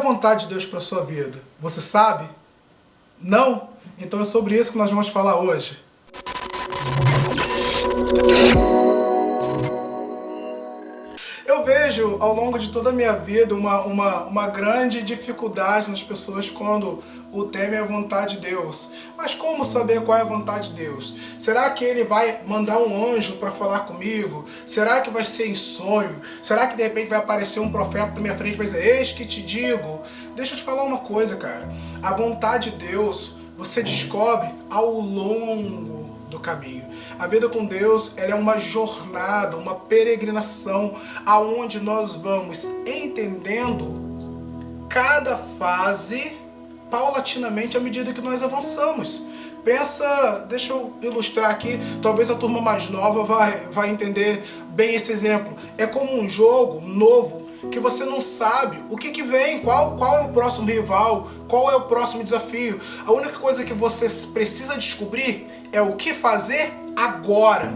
vontade de Deus para a sua vida? Você sabe? Não? Então é sobre isso que nós vamos falar hoje. Eu vejo ao longo de toda a minha vida uma grande dificuldade nas pessoas quando o tema é a vontade de Deus. Mas como saber qual é a vontade de Deus? Será que Ele vai mandar um anjo para falar comigo? Será que vai ser em sonho? Será que de repente vai aparecer um profeta na minha frente e vai dizer, eis que te digo? Deixa eu te falar uma coisa, cara. A vontade de Deus você descobre ao longo do caminho. A vida com Deus, ela é uma jornada, uma peregrinação, aonde nós vamos entendendo cada fase paulatinamente à medida que nós avançamos. Pensa, deixa eu ilustrar aqui, talvez a turma mais nova vai entender bem esse exemplo. É como um jogo novo que você não sabe o que vem, qual é o próximo rival, qual é o próximo desafio. A única coisa que você precisa descobrir é o que fazer agora.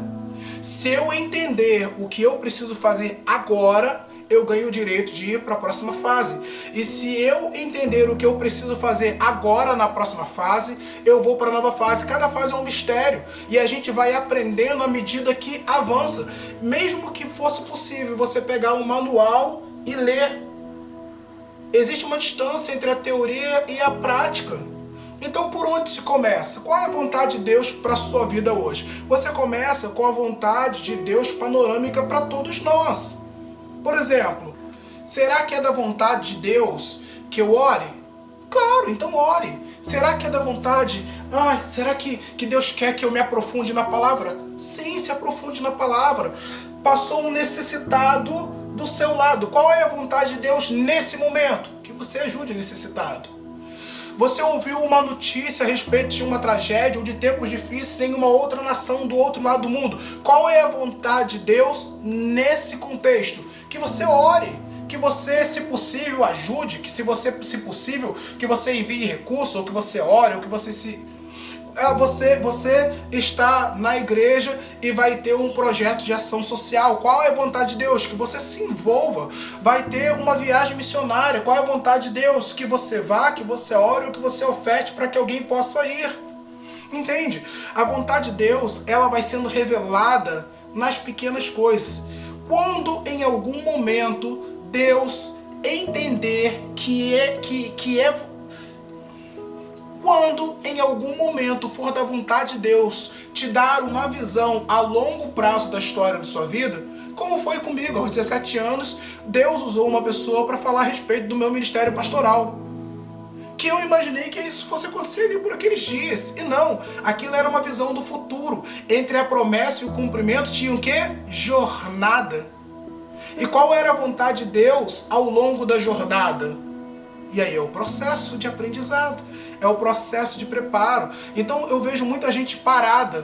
Se eu entender o que eu preciso fazer agora, eu ganho o direito de ir para a próxima fase. E se eu entender o que eu preciso fazer agora na próxima fase, eu vou para a nova fase. Cada fase é um mistério. E a gente vai aprendendo à medida que avança. Mesmo que fosse possível você pegar um manual e ler, existe uma distância entre a teoria e a prática. Então por onde se começa? Qual é a vontade de Deus para a sua vida hoje? Você começa com a vontade de Deus panorâmica para todos nós. Por exemplo, será que é da vontade de Deus que eu ore? Claro, então ore. Será que é da vontade? Será que Deus quer que eu me aprofunde na palavra? Sim, se aprofunde na palavra. Passou um necessitado do seu lado. Qual é a vontade de Deus nesse momento? Que você ajude o necessitado. Você ouviu uma notícia a respeito de uma tragédia ou de tempos difíceis em uma outra nação do outro lado do mundo. Qual é a vontade de Deus nesse contexto? Que você ore, que você, se possível, ajude, que se possível, que você envie recursos, ou que você ore, ou que você você está na igreja e vai ter um projeto de ação social. Qual é a vontade de Deus? Que você se envolva. Vai ter uma viagem missionária. Qual é a vontade de Deus? Que você vá, que você ore ou que você oferte para que alguém possa ir. Entende? A vontade de Deus, ela vai sendo revelada nas pequenas coisas. Quando em algum momento Deus entender quando em algum momento for da vontade de Deus te dar uma visão a longo prazo da história da sua vida, como foi comigo, aos 17 anos, Deus usou uma pessoa para falar a respeito do meu ministério pastoral. Que eu imaginei que isso fosse acontecer ali por aqueles dias. E não, aquilo era uma visão do futuro. Entre a promessa e o cumprimento tinha o quê? Jornada. E qual era a vontade de Deus ao longo da jornada? E aí é o processo de aprendizado, é o processo de preparo. Então eu vejo muita gente parada.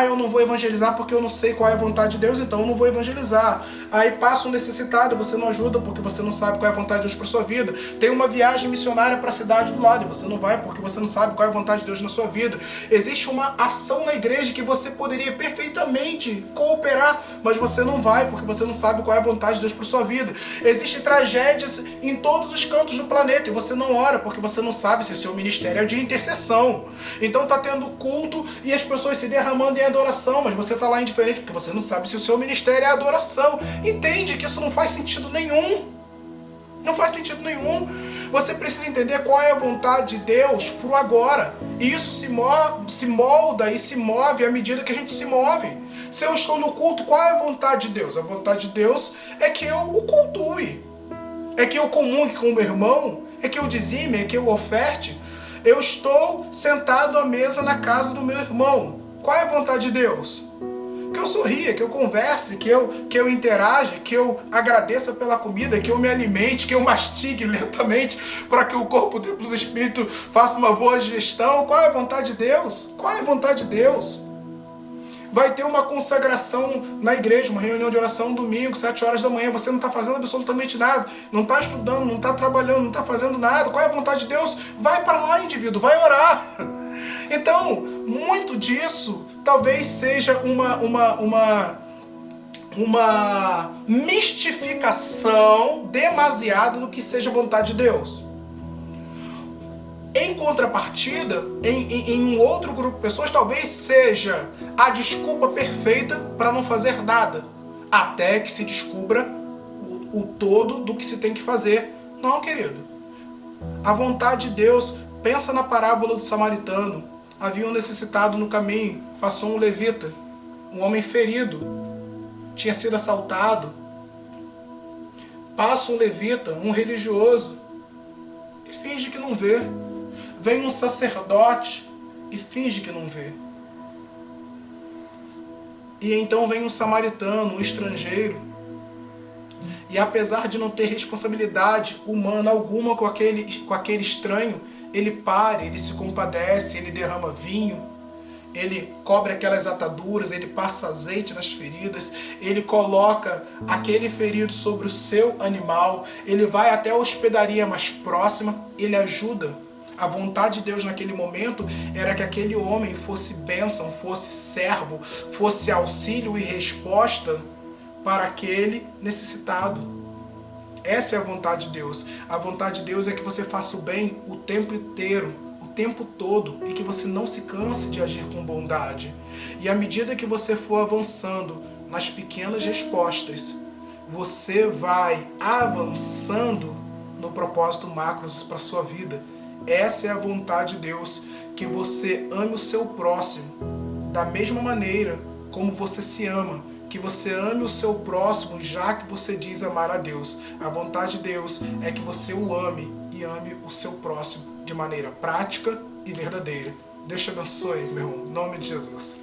Eu não vou evangelizar porque eu não sei qual é a vontade de Deus, então eu não vou evangelizar. Aí passa um necessitado, você não ajuda porque você não sabe qual é a vontade de Deus para sua vida. Tem uma viagem missionária para a cidade do lado e você não vai porque você não sabe qual é a vontade de Deus na sua vida. Existe uma ação na igreja que você poderia perfeitamente cooperar, mas você não vai porque você não sabe qual é a vontade de Deus para sua vida. Existem tragédias em todos os cantos do planeta e você não ora porque você não sabe se o seu ministério é de intercessão. Então está tendo culto e as pessoas se derramando em adoração, mas você está lá indiferente porque você não sabe se o seu ministério é adoração. Entende que isso não faz sentido nenhum. Não faz sentido nenhum. Você precisa entender qual é a vontade de Deus pro agora. E isso se molda e se move à medida que a gente se move. Se eu estou no culto, qual é a vontade de Deus? A vontade de Deus é que eu o cultue. É que eu comungue com o meu irmão. É que eu dizime, é que eu oferte. Eu estou sentado à mesa na casa do meu irmão. Qual é a vontade de Deus? Que eu sorria, que eu converse, que eu interaja, que eu agradeça pela comida, que eu me alimente, que eu mastigue lentamente para que o corpo, o templo do Espírito, faça uma boa digestão. Qual é a vontade de Deus? Qual é a vontade de Deus? Vai ter uma consagração na igreja, uma reunião de oração domingo, 7 horas da manhã. Você não está fazendo absolutamente nada, não está estudando, não está trabalhando, não está fazendo nada. Qual é a vontade de Deus? Vai para lá, indivíduo, vai orar. Então, muito disso talvez seja uma mistificação demasiada do que seja a vontade de Deus. Em contrapartida, em um outro grupo de pessoas, talvez seja a desculpa perfeita para não fazer nada, até que se descubra o todo do que se tem que fazer. Não, querido. A vontade de Deus, pensa na parábola do samaritano. Havia um necessitado no caminho, passou um levita, um homem ferido, tinha sido assaltado. Passa um levita, um religioso, e finge que não vê. Vem um sacerdote e finge que não vê. E então vem um samaritano, um estrangeiro. E apesar de não ter responsabilidade humana alguma com aquele estranho, ele para, ele se compadece, ele derrama vinho, ele cobre aquelas ataduras, ele passa azeite nas feridas, ele coloca aquele ferido sobre o seu animal, ele vai até a hospedaria mais próxima, ele ajuda. A vontade de Deus naquele momento era que aquele homem fosse bênção, fosse servo, fosse auxílio e resposta para aquele necessitado. Essa é a vontade de Deus. A vontade de Deus é que você faça o bem o tempo inteiro, o tempo todo, e que você não se canse de agir com bondade. E à medida que você for avançando nas pequenas respostas, você vai avançando no propósito macro para a sua vida. Essa é a vontade de Deus, que você ame o seu próximo da mesma maneira como você se ama, que você ame o seu próximo já que você diz amar a Deus. A vontade de Deus é que você o ame e ame o seu próximo de maneira prática e verdadeira. Deus te abençoe, meu irmão, em nome de Jesus.